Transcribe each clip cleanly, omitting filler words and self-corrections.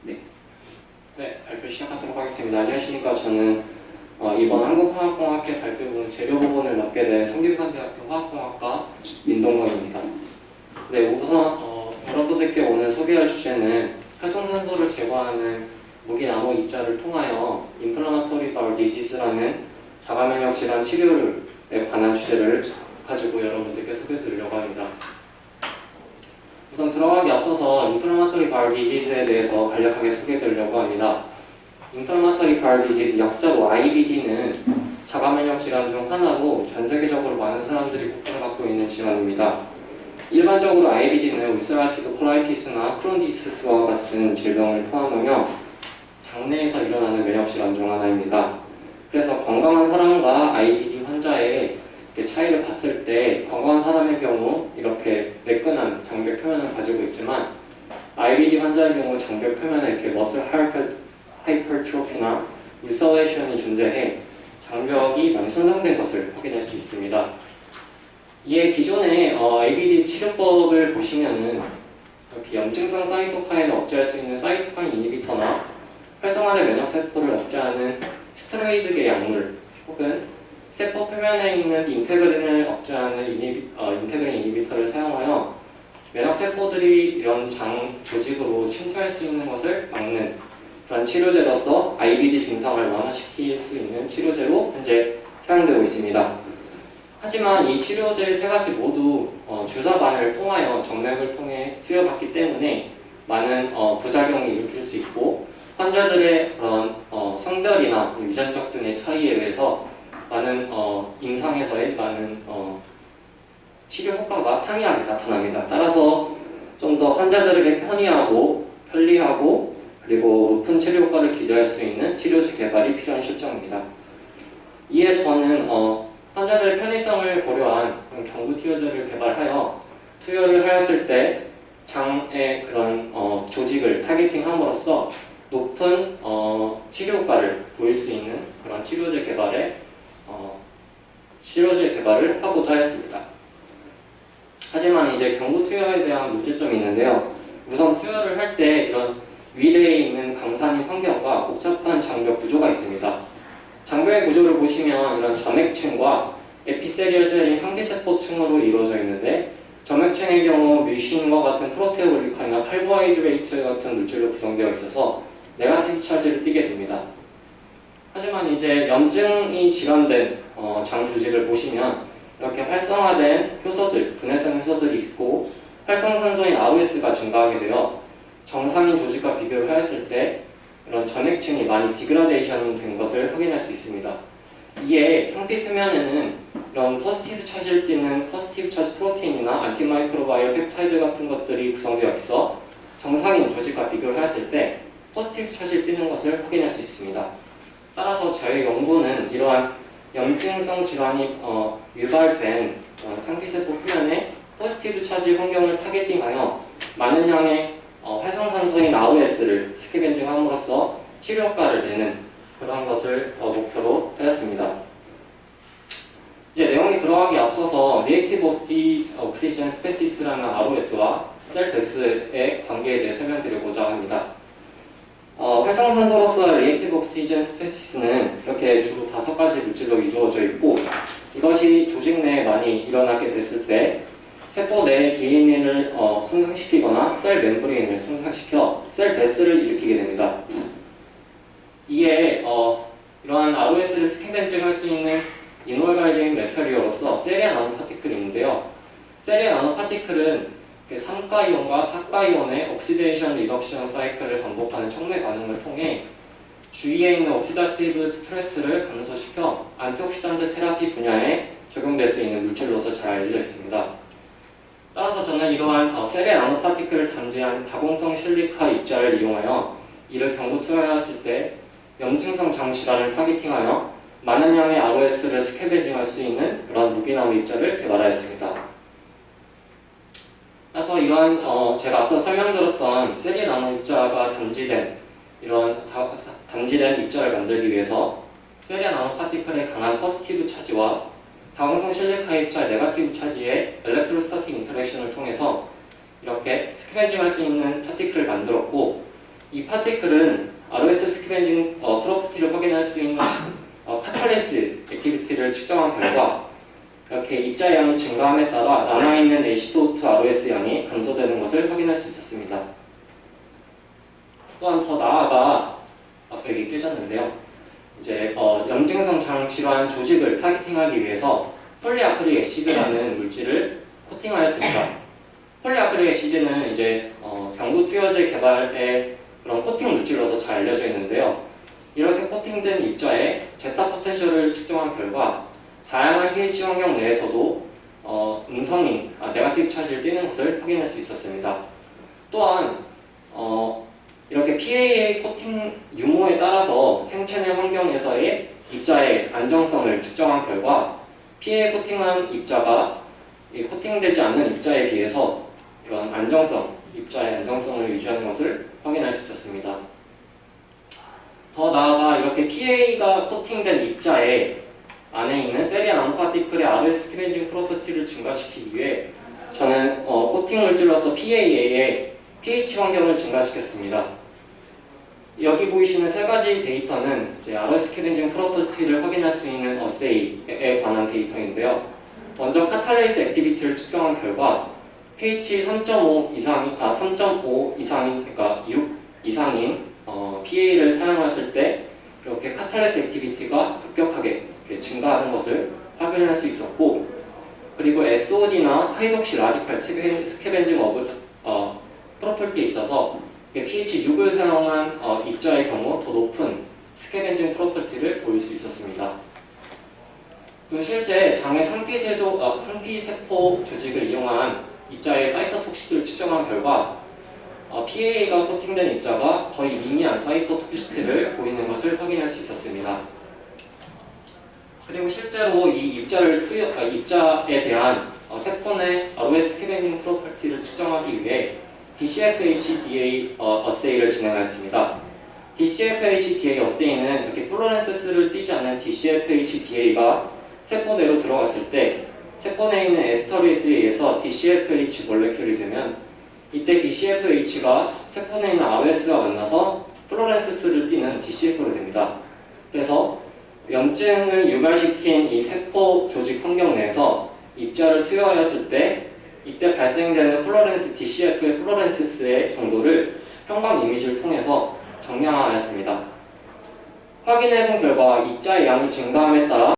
네, 발표 시작하도록 하겠습니다. 안녕하십니까. 저는 이번 한국화학공학회 발표분 재료 부분을 맡게 된 성균관대학교 화학공학과 민동건입니다. 네, 우선 여러분들께 오늘 소개할 주제는 활성산소를 제거하는 무기나노 입자를 통하여 인플라마토리 바울 디지스라는 자가면역 질환 치료에 관한 주제를 가지고 여러분들께 소개해드리려고 합니다. 우선 들어가기 앞서서 인플라마토리 바울 디지스에 대해서 간략하게 소개해드리려고 합니다. 인플라마토리 바울 디지스, 약자로 IBD는 자가면역 질환 중 하나로 전 세계적으로 많은 사람들이 고통을 받고 있는 질환입니다. 일반적으로 IBD는 울서라티브 콜라이티스나 크론 디시스와 같은 질병을 포함하며 장내에서 일어나는 면역 질환 중 하나입니다. 그래서 건강한 사람과 IBD 환자의 차이를 봤을 때 건강한 사람의 경우 이렇게 매끈한 장벽 표면을 가지고 있지만 IBD 환자의 경우 장벽 표면에 이렇게 머슬 하이퍼트로피나 울서레이션이 존재해 장벽이 많이 손상된 것을 확인할 수 있습니다. 이에 기존의 IBD 치료법을 보시면은 이렇게 염증성 사이토카인을 억제할 수 있는 사이토카인 이니비터나 활성화된 면역세포를 억제하는 스테로이드계 약물 혹은 세포 표면에 있는 인테그린을 억제하는 인테그린 이니비터를 사용하여 면역세포들이 이런 장 조직으로 침투할 수 있는 것을 막는 그런 치료제로서 IBD 증상을 완화시킬 수 있는 치료제로 현재 사용되고 있습니다. 하지만 이 치료제 세 가지 모두 주사 바늘을 통하여 정맥을 통해 투여받기 때문에 많은 부작용을 일으킬 수 있고 환자들의 그런 성별이나 유전적 등의 차이에 의해서 많은 임상에서의 많은 치료 효과가 상이하게 나타납니다. 따라서 좀 더 환자들에게 편리하고 그리고 높은 치료 효과를 기대할 수 있는 치료제 개발이 필요한 실정입니다. 이에 저는 환자들의 편의성을 고려한 그런 경구 투여제를 개발하여 투여를 하였을 때 장의 그런 조직을 타겟팅함으로써 높은 치료 효과를 보일 수 있는 그런 치료제 개발을 하고자 하였습니다. 하지만 이제 경구 투여에 대한 문제점이 있는데요. 우선 투여를 할 때 이런 위대에 있는 강산인 환경과 복잡한 장벽 구조가 있습니다. 장벽의 구조를 보시면 이런 점액층과 에피세리얼 셀인 상피세포층으로 이루어져 있는데 점액층의 경우 뮤신과 같은 프로테오글리칸이나 칼보하이드레이트 같은 물질로 구성되어 있어서 네거티브 차지를 띠게 됩니다. 하지만 이제 염증이 질환된 장 조직을 보시면 이렇게 활성화된 효소들, 분해성 효소들이 있고 활성산소인 ROS가 증가하게 되어 정상인 조직과 비교를 하였을 때 이런 점액층이 많이 디그라데이션 된 것을 확인할 수 있습니다. 이에 상피 표면에는 이런 포지티브 차지를 띠는 포지티브 차지 프로테인이나 안티마이크로바이얼 펩타이드 같은 것들이 구성되어 있어 정상인 조직과 비교를 하였을 때 포지티브 차지를 띠는 것을 확인할 수 있습니다. 따라서 저희 연구는 이러한 염증성 질환이 유발된 상피세포 표면에 포지티브 차지 환경을 타겟팅하여 많은 양의 활성산소인 ROS를 스캐벤징함으로써 치료 효과를 내는 그런 것을 목표로 하였습니다. 이제 내용이 들어가기 앞서서 리액티브 옥시전 스페시스라는 ROS와 셀 데스의 관계에 대해 설명드리고자 합니다. 활성산소로서 리액티브 옥시전 스페시스는 이렇게 주로 5가지 물질로 이루어져 있고 이것이 조직 내에 많이 일어나게 됐을 때 세포 내의 DNA를 손상시키거나 셀 멤브레인을 손상시켜 셀 데스를 일으키게 됩니다. 이에 이러한 ROS를 스캐벤징할 수 있는 인월갈린 메터리얼로서 세리아 나노파티클이 있는데요. 세리아 나노파티클은 3가이온과 4가이온의 옥시데이션 리덕션 사이클을 반복하는 촉매 반응을 통해 주위에 있는 옥시다티브 스트레스를 감소시켜 안티옥시단트 테라피 분야에 적용될 수 있는 물질로서 잘 알려져 있습니다. 따라서 저는 이러한 세리아 나노파티클을 담재한 다공성 실리카 입자를 이용하여 이를 경구 투여하였을 때 염증성 장 질환을 타겟팅하여 많은 양의 ROS를 스캐벤징할 수 있는 그런 무기나노 입자를 개발하였습니다. 그래서 이러한 제가 앞서 설명드렸던 세리 나노 입자가 담지된 이런 담지된 입자를 만들기 위해서 세리 나노 파티클의 강한 포지티브 차지와 다공성 실리카 입자의 네거티브 차지의 엘렉트로스타틱 인터랙션을 통해서 이렇게 스캐벤징할 수 있는 파티클을 만들었고 이 파티클은 ROS 스캐벤징 프로퍼티를 확인할 수 있는 카탈리스 액티비티를 측정한 결과 이렇게 입자 양이 증가함에 따라 남아있는 H2O2 ROS 양이 감소되는 것을 확인할 수 있었습니다. 또한 더 나아가 여기 뜨셨는데요. 이제 염증성 장질환 조직을 타겟팅하기 위해서 폴리아크릴 액시드라는 물질을 코팅하였습니다. 폴리아크릴 액시드는 이제 경구 투여제 개발의 그런 코팅 물질로서 잘 알려져 있는데요. 이렇게 코팅된 입자의 제타 포텐셜을 측정한 결과 다양한 pH 환경 내에서도 음성인 네거티브 차지를 띠는 것을 확인할 수 있었습니다. 또한 이렇게 PAA 코팅 유무에 따라서 생체 내 환경에서의 입자의 안정성을 측정한 결과 PAA 코팅한 입자가 코팅되지 않는 입자에 비해서 이런 입자의 안정성을 유지하는 것을 확인할 수 있었습니다. 더 나아가 이렇게 PA가 코팅된 입자의 안에 있는 세리아 나노파티클의 ROS 스캐벤징 프로퍼티를 증가시키기 위해 저는 코팅 물질로서 PAA의 pH 환경을 증가시켰습니다. 여기 보이시는 세 가지 데이터는 이제 ROS 스캐벤징 프로퍼티를 확인할 수 있는 어세이에 관한 데이터인데요. 먼저 카탈레이스 액티비티를 측정한 결과 pH 3.5 이상인, 그러니까 6 이상인 PA를 사용했을 때 이렇게 카탈레이스 액티비티가 급격하게 증가하는 것을 확인할 수 있었고, 그리고 SOD나 하이독시 라디칼 스캐벤징 프로퍼티에 있어서 pH 6을 사용한 입자의 경우 더 높은 스캐벤징 프로퍼티를 보일 수 있었습니다. 그리고 실제 장의 상피세포 조직을 이용한 입자의 사이토톡시티를 측정한 결과 PA가 코팅된 입자가 거의 미미한 사이토톡시티를 보이는 것을 확인할 수 있었습니다. 그리고 실제로 이 입자에 대한 세포 내 ROS 스캐벤징 프로퍼티를 측정하기 위해 DCFHDA 어세이를 진행하였습니다. DCFHDA 어세이는 이렇게 플로렌세스를 띠지 않는 DCFHDA가 세포 내로 들어갔을 때 세포 내에 있는 에스터리스에 의해서 DCFH 몰레큘이 되면 이때 DCFH가 세포 내에 있는 ROS와 만나서 플로렌세스를 띠는 DCF로 됩니다. 그래서 염증을 유발시킨 이 세포 조직 환경 내에서 입자를 투여하였을 때 이때 발생되는 DCF의 플로렌시스의 정도를 형광 이미지를 통해서 정량하였습니다. 확인해본 결과 입자의 양이 증가함에 따라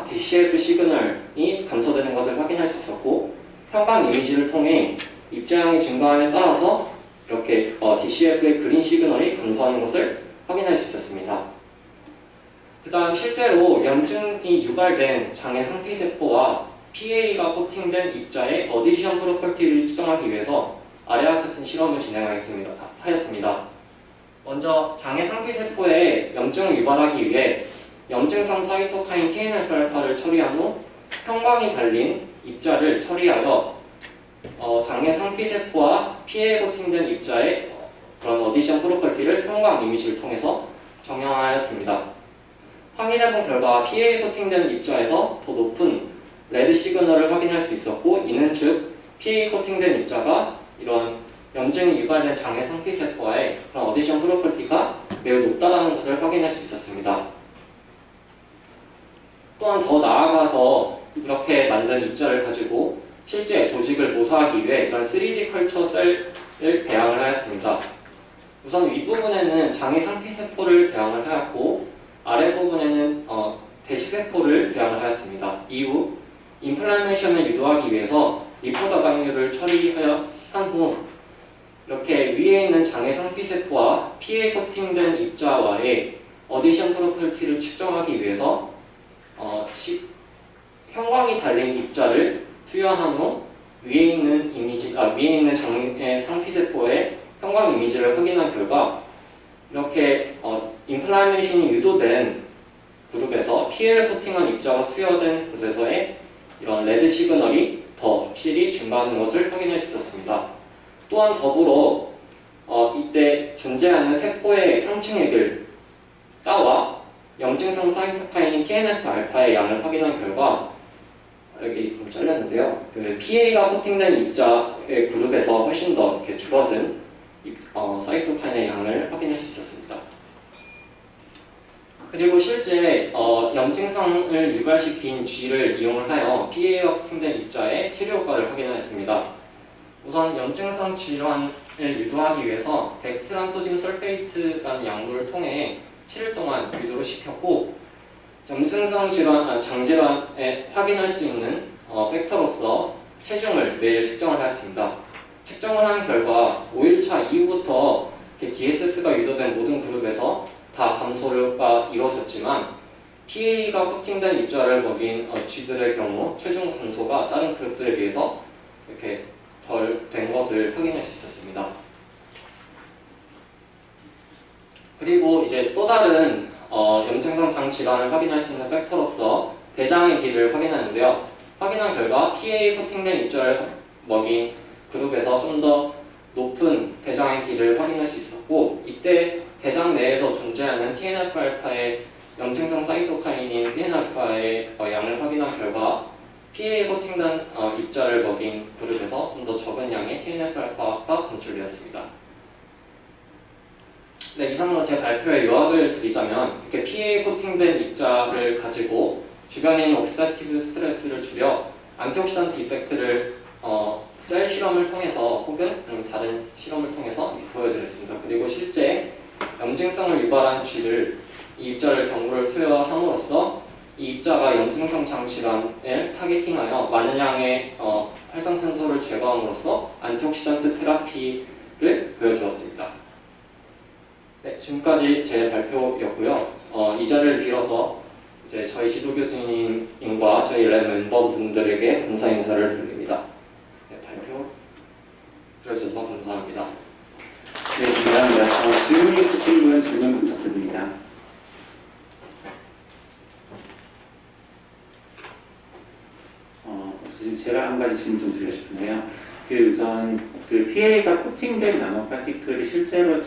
DCF 시그널이 감소되는 것을 확인할 수 있었고, 형광 이미지를 통해 입자량이 증가함에 따라서 이렇게 DCF의 그린 시그널이 감소하는 것을 확인할 수 있었습니다. 그 다음 실제로 염증이 유발된 장의 상피세포와 PA가 코팅된 입자의 어디션 프로퍼티를 측정하기 위해서 아래와 같은 실험을 진행하였습니다. 먼저 장의 상피세포에 염증을 유발하기 위해 염증성 사이토카인 TNF-알파를 처리한 후 형광이 달린 입자를 처리하여 장의 상피세포와 PA에 코팅된 입자의 그런 어디션 프로퍼티를 형광 이미지를 통해서 정형하였습니다. 확인해본 결과 PA에 코팅된 입자에서 더 높은 레드 시그널을 확인할 수 있었고, 이는 즉 PA에 코팅된 입자가 이런 염증이 유발된 장의 상피세포와의 그런 어디션 프로퍼티가 매우 높다는 것을 확인할 수 있었습니다. 또한 더 나아가서 이렇게 만든 입자를 가지고 실제 조직을 모사하기 위해 이런 3D 컬처 셀을 배양을 하였습니다. 우선 윗부분에는 장의 상피세포를 배양을 하였고, 아랫부분에는 대시세포를 배양을 하였습니다. 이후 인플라메이션을 유도하기 위해서 리포더 강류를 처리하여 한 후 이렇게 위에 있는 장의 상피세포와 PA 코팅된 입자와의 어디션 프로퍼티를 측정하기 위해서 형광이 달린 입자를 투여한 후 위에 있는 장의 상피세포의 형광 이미지를 확인한 결과 이렇게 인플라메이션이 유도된 그룹에서 PA를 코팅한 입자가 투여된 곳에서의 이런 레드 시그널이 더 확실히 증가하는 것을 확인할 수 있었습니다. 또한 더불어 이때 존재하는 세포의 상층액을 따와 염증성 사이토카인 TNF-알파의 양을 확인한 결과 여기 좀 잘렸는데요. 그 PA가 코팅된 입자의 그룹에서 훨씬 더 이렇게 줄어든 사이토카인의 양을 확인할 수 있었습니다. 그리고 실제 염증성을 유발시킨 G를 이용하여 PA와 코팅된 입자의 치료 효과를 확인하였습니다. 우선 염증성 질환을 유도하기 위해서 덱스트란 소듐 설페이트라는 약물을 통해 7일 동안 유도를 시켰고, 염증성 장질환에 확인할 수 있는 팩터로서 체중을 매일 측정을 하였습니다. 측정을 한 결과 5일차 이후부터 DSS가 유도된 모든 그룹에서 다 감소가 이루어졌지만, PA가 코팅된 입자를 먹인 쥐들의 경우 체중 감소가 다른 그룹들에 비해서 이렇게 덜 된 것을 확인할 수 있었습니다. 그리고 이제 또 다른 염증성 장 질환을 확인할 수 있는 팩터로서 대장의 길을 확인하는데요. 확인한 결과 PA 코팅된 입자를 먹인 그룹에서 좀 더 높은 대장의 길을 확인할 수 있었고, 이때 대장 내에서 존재하는 TNF-알파의 염증성 사이토카인인 TNF-알파의 양을 확인한 결과 PA에 코팅된 입자를 먹인 그룹에서 좀 더 적은 양의 TNF-알파가 검출되었습니다. 네, 이상으로 제 발표의 요약을 드리자면, 이렇게 PA에 코팅된 입자를 가지고 주변에 있는 옥시다티브 스트레스를 줄여 안티옥시던트 이펙트를 셀 실험을 통해서 혹은 다른 실험을 통해서 보여드렸습니다. 그리고 실제 염증성을 유발한 쥐를 이 입자를 경구를 투여함으로써 이 입자가 염증성 장 질환을 타겟팅하여 많은 양의 활성산소를 제거함으로써 안티옥시던트 테라피를 보여주었습니다. 네, 지금까지 제 발표였고요. 이 자리를 빌어서 이제 저희 지도 교수님과 저희 랩 멤버분들에게 감사 인사를 드립니다. 네, 발표 들어주셔서 감사합니다. 네, 감사합니다. 질문 있으신 분 질문 부탁드립니다. 제가 한 가지 질문 좀 드리고 싶은데요. 우선 PA가 코팅된 나노 파티클이 실제로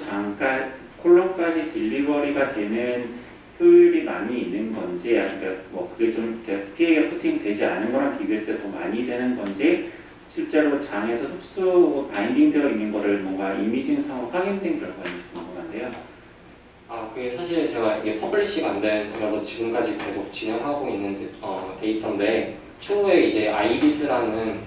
콜론까지 딜리버리가 되는 효율이 많이 있는 건지, 아니면 그게 좀 PA가 코팅되지 않은 거랑 비교했을 때 더 많이 되는 건지, 실제로 장에서 흡수 바인딩되어 있는 거를 뭔가 이미징상으로 확인된 결과인지 궁금한데요. 그게 사실 제가 이게 퍼블리시가 안 된 거라서 지금까지 계속 진행하고 있는 데이터인데, 추후에 이제 아이비스라는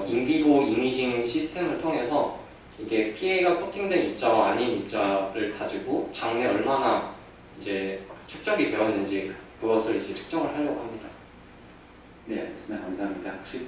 인비보 이미징 시스템을 통해서 이게 PA가 코팅된 입자와 아닌 입자를 가지고 장내 얼마나 이제 축적이 되었는지 그것을 이제 측정을 하려고 합니다. 네, 알겠습니다. 감사합니다. 혹시